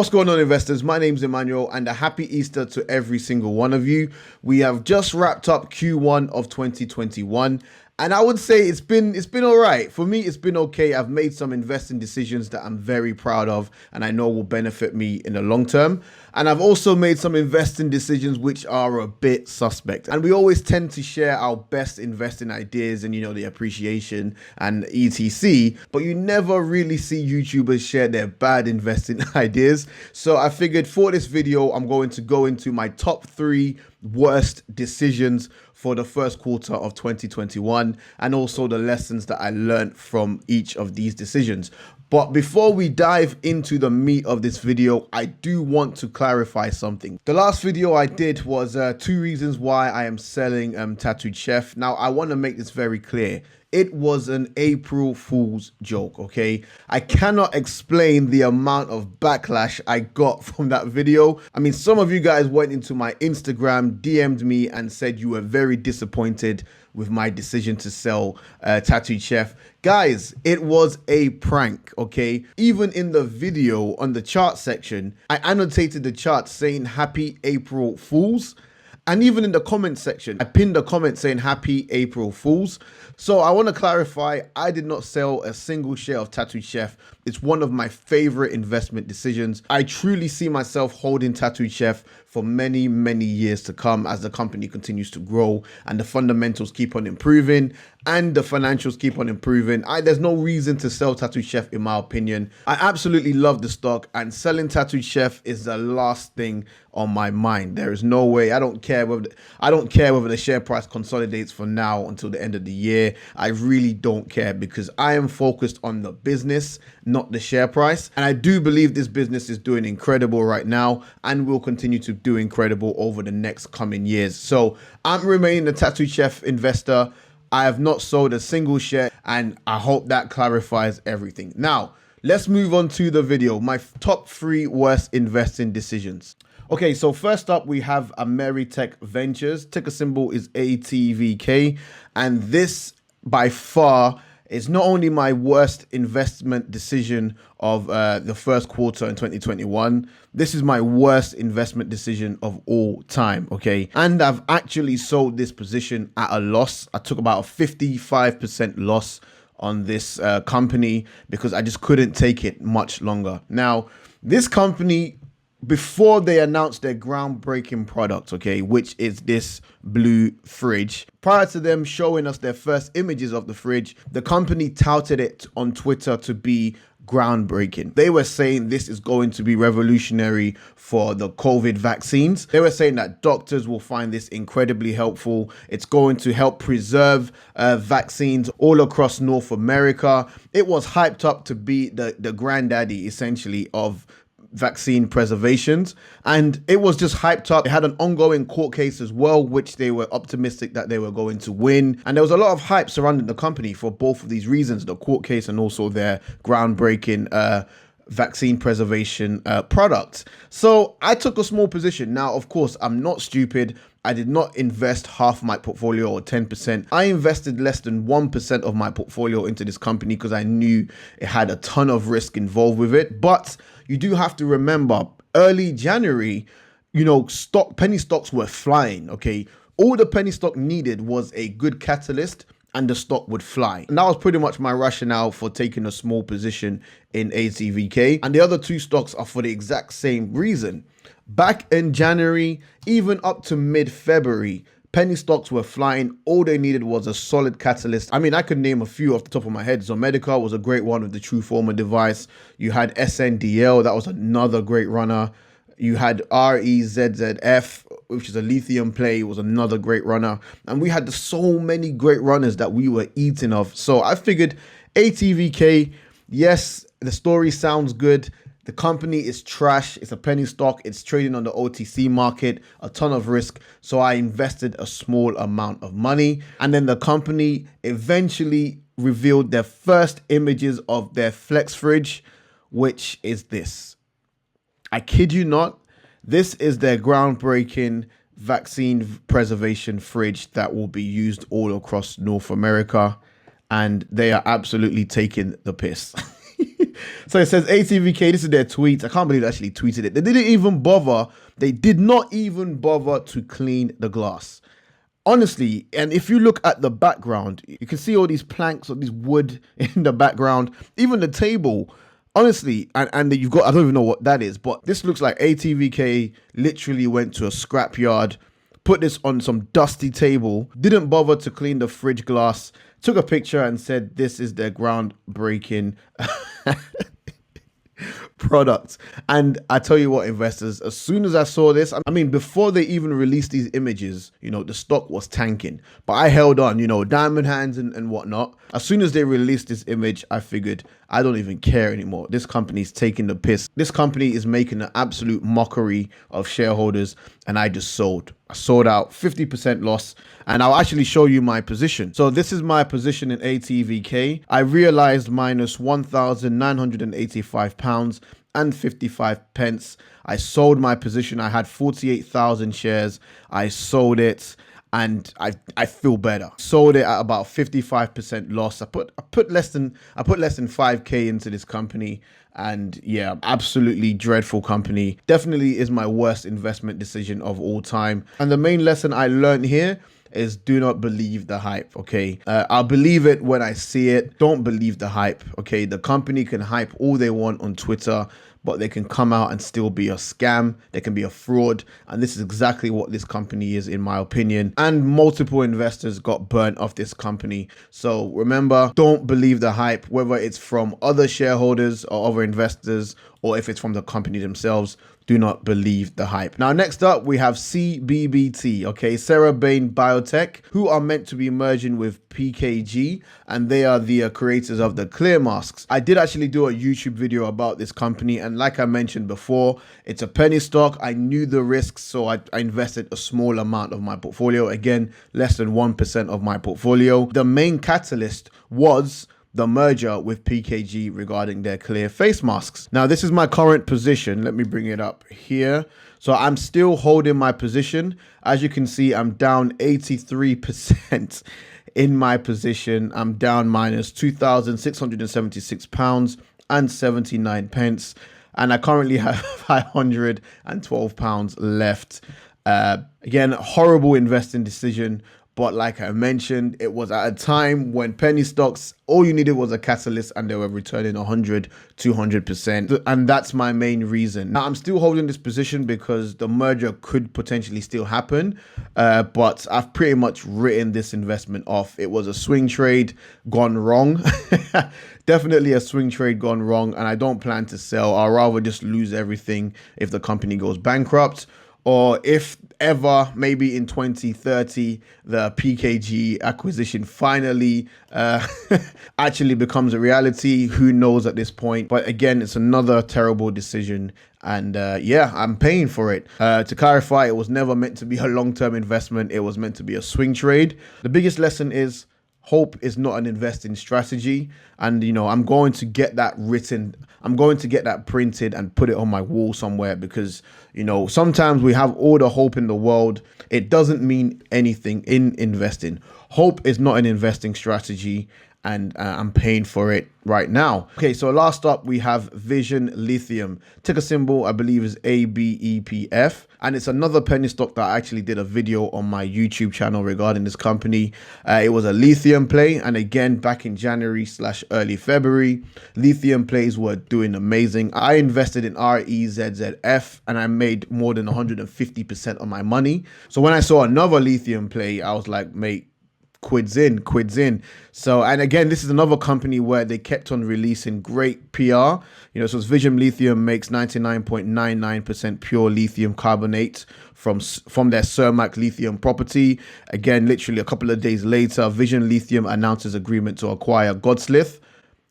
What's going on, investors? My name's Emmanuel, and a happy Easter to every single one of you. We have just wrapped up Q1 of 2021, and I would say it's been all right. For me, it's been okay. I've made some investing decisions that I'm very proud of and I know will benefit me in the long term. And I've also made some investing decisions which are a bit suspect. And we always tend to share our best investing ideas and, the appreciation and etc. But you never really see YouTubers share their bad investing ideas. So I figured for this video, I'm going to go into my top 3 worst decisions for the first quarter of 2021 and also the lessons that I learned from each of these decisions. But before we dive into the meat of this video, I do want to clarify something. The last video I did was 2 reasons why I am selling Tattooed Chef. Now, I want to make this very clear. It was an April Fool's joke, okay? I cannot explain the amount of backlash I got from that video. I mean, some of you guys went into my Instagram, DM'd me and said you were very disappointed with my decision to sell Tattooed Chef. Guys, it was a prank, okay? Even in the video on the chart section, I annotated the chart saying Happy April Fools. And even in the comment section, I pinned a comment saying Happy April Fools. So I want to clarify, I did not sell a single share of Tattooed Chef. It's one of my favorite investment decisions. I truly see myself holding Tattooed Chef for many, many years to come as the company continues to grow and the fundamentals keep on improving and the financials keep on improving. There's no reason to sell Tattooed Chef in my opinion. I absolutely love the stock, and selling Tattooed Chef is the last thing on my mind. There is no way. I don't care whether the share price consolidates from now until the end of the year. I really don't care because I am focused on the business, not the share price. And I do believe this business is doing incredible right now and will continue to do incredible over the next coming years. So I'm remaining a Tattooed Chef investor. I have not sold a single share, and I hope that clarifies everything. Now, let's move on to the video. My top 3 worst investing decisions. Okay, so first up, we have Ameritech Ventures. Ticker symbol is ATVK. And this, by far, is not only my worst investment decision of the first quarter in 2021, this is my worst investment decision of all time, okay? And I've actually sold this position at a loss. I took about a 55% loss on this company because I just couldn't take it much longer. Now, this company, before they announced their groundbreaking product, okay, which is this blue fridge, prior to them showing us their first images of the fridge, the company touted it on Twitter to be groundbreaking. They were saying this is going to be revolutionary for the COVID vaccines. They were saying that doctors will find this incredibly helpful. It's going to help preserve vaccines all across North America. It was hyped up to be the granddaddy, essentially, of vaccine preservations, and it was just hyped up. It had an ongoing court case as well, which they were optimistic that they were going to win, and there was a lot of hype surrounding the company for both of these reasons, the court case and also their groundbreaking vaccine preservation product. So I took a small position. Now, of course, I'm not stupid. I did not invest half my portfolio or 10%. I invested less than 1% of my portfolio into this company because I knew it had a ton of risk involved with it. But you do have to remember, early January, penny stocks were flying, okay? All the penny stock needed was a good catalyst and the stock would fly. And that was pretty much my rationale for taking a small position in ATVK. And the other 2 stocks are for the exact same reason. Back in January, even up to mid-February, penny stocks were flying. All they needed was a solid catalyst. I mean, I could name a few off the top of my head. Zomedica was a great one with the Trueformer device. You had SNDL, that was another great runner. You had REZZF, which is a lithium play, was another great runner. And we had so many great runners that we were eating of. So I figured ATVK, yes, the story sounds good. The company is trash. It's a penny stock. It's trading on the OTC market, a ton of risk. So I invested a small amount of money. And then the company eventually revealed their first images of their flex fridge, which is this. I kid you not. This is their groundbreaking vaccine preservation fridge that will be used all across North America. And they are absolutely taking the piss. So it says ATVK, this is their tweet. I can't believe they actually tweeted it. They didn't even bother. They did not even bother to clean the glass. Honestly, and if you look at the background, you can see all these planks or these wood in the background, even the table. Honestly, and you've got, I don't even know what that is, but this looks like ATVK literally went to a scrapyard, put this on some dusty table, didn't bother to clean the fridge glass, took a picture and said this is their groundbreaking product. And I tell you what, investors, as soon as I saw this, I mean, before they even released these images, the stock was tanking, but I held on, diamond hands and whatnot. As soon as they released this image, I figured I don't even care anymore. This company's taking the piss. This company is making an absolute mockery of shareholders, and I just sold. I sold out, 50% loss, and I'll actually show you my position. So this is my position in ATVK. I realized minus £1,985 and 55 pence. I sold my position. I had 48,000 shares. I sold it, and I feel better. Sold it at about 55% loss. I put less than 5k into this company, and yeah, absolutely dreadful company. Definitely is my worst investment decision of all time. And the main lesson I learned here is do not believe the hype, okay? I'll believe it when I see it. Don't believe the hype, okay? The company can hype all they want on Twitter, but they can come out and still be a scam. They can be a fraud. And this is exactly what this company is, in my opinion. And multiple investors got burnt off this company. So remember, don't believe the hype, whether it's from other shareholders or other investors, or if it's from the company themselves. Do not believe the hype. Now, next up, we have CBBT, okay, Sarah Bain Biotech, who are meant to be merging with PKG, and they are the creators of the clear masks. I did actually do a YouTube video about this company, and like I mentioned before, it's a penny stock. I knew the risks, so I invested a small amount of my portfolio. Again, less than 1% of my portfolio. The main catalyst was the merger with PKG regarding their clear face masks. Now, this is my current position. Let me bring it up here. So I'm still holding my position. As you can see, I'm down 83% in my position. I'm down minus £2,676 and 79 pence. And I currently have £512 left. Again, horrible investing decision. But like I mentioned, it was at a time when penny stocks, all you needed was a catalyst and they were returning 100, 200%. And that's my main reason. Now, I'm still holding this position because the merger could potentially still happen. But I've pretty much written this investment off. It was a swing trade gone wrong. Definitely a swing trade gone wrong. And I don't plan to sell. I'll rather just lose everything if the company goes bankrupt. Or if ever, maybe in 2030, the PKG acquisition finally actually becomes a reality. Who knows at this point? But again, it's another terrible decision. And yeah, I'm paying for it. To clarify, it was never meant to be a long-term investment. It was meant to be a swing trade. The biggest lesson is hope is not an investing strategy. And, I'm going to get that written. I'm going to get that printed and put it on my wall somewhere because, sometimes we have all the hope in the world. It doesn't mean anything in investing. Hope is not an investing strategy. And I'm paying for it right now. Okay, so last up, we have Vision Lithium. Ticker symbol, I believe, is ABEPF. And it's another penny stock that I actually did a video on my YouTube channel regarding this company. It was a lithium play. And again, back in January/early February, lithium plays were doing amazing. I invested in REZZF and I made more than 150% of my money. So when I saw another lithium play, I was like, mate, quids in. So, and again, this is another company where they kept on releasing great PR. So it's Vision Lithium makes 99.99% pure lithium carbonate from their Cermak lithium property. Again, literally a couple of days later, Vision Lithium announces agreement to acquire Godslith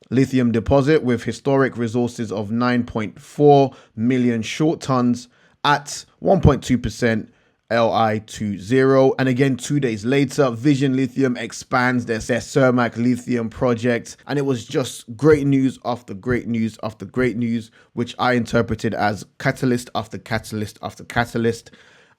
lithium deposit with historic resources of 9.4 million short tons at 1.2% Li20. And again, 2 days later, Vision Lithium expands their Cermak lithium project. And it was just great news after great news after great news, which I interpreted as catalyst after catalyst after catalyst.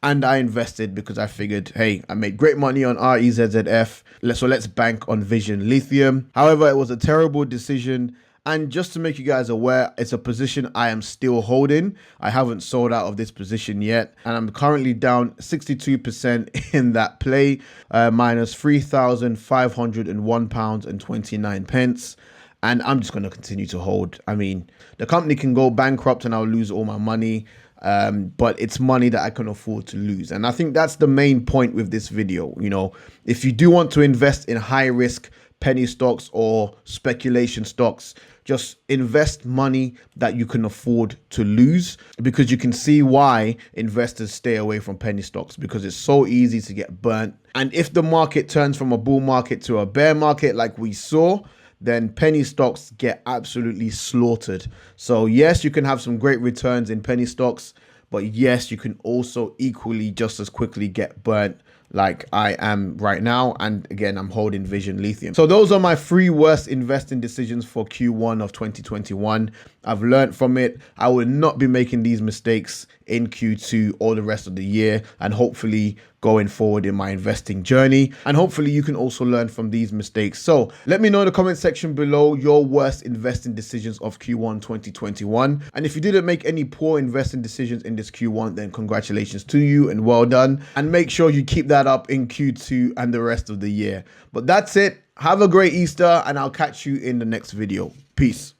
And I invested because I figured, hey, I made great money on REZZF. So let's bank on Vision Lithium. However, it was a terrible decision. And just to make you guys aware, it's a position I am still holding. I haven't sold out of this position yet. And I'm currently down 62% in that play, minus £3,501.29. And I'm just going to continue to hold. I mean, the company can go bankrupt and I'll lose all my money. But it's money that I can afford to lose. And I think that's the main point with this video. You know, if you do want to invest in high risk penny stocks or speculation stocks, just invest money that you can afford to lose, because you can see why investors stay away from penny stocks, because it's so easy to get burnt. And if the market turns from a bull market to a bear market like we saw, then penny stocks get absolutely slaughtered. So yes, you can have some great returns in penny stocks, but yes, you can also equally just as quickly get burnt like I am right now. And again, I'm holding Vision Lithium. So those are my 3 worst investing decisions for Q1 of 2021. I've learned from it. I will not be making these mistakes in Q2 or the rest of the year, and hopefully going forward in my investing journey. And hopefully you can also learn from these mistakes. So let me know in the comment section below your worst investing decisions of Q1 2021. And if you didn't make any poor investing decisions in this Q1, then congratulations to you and well done. And make sure you keep that up in Q2 and the rest of the year. But that's it. Have a great Easter, and I'll catch you in the next video. Peace.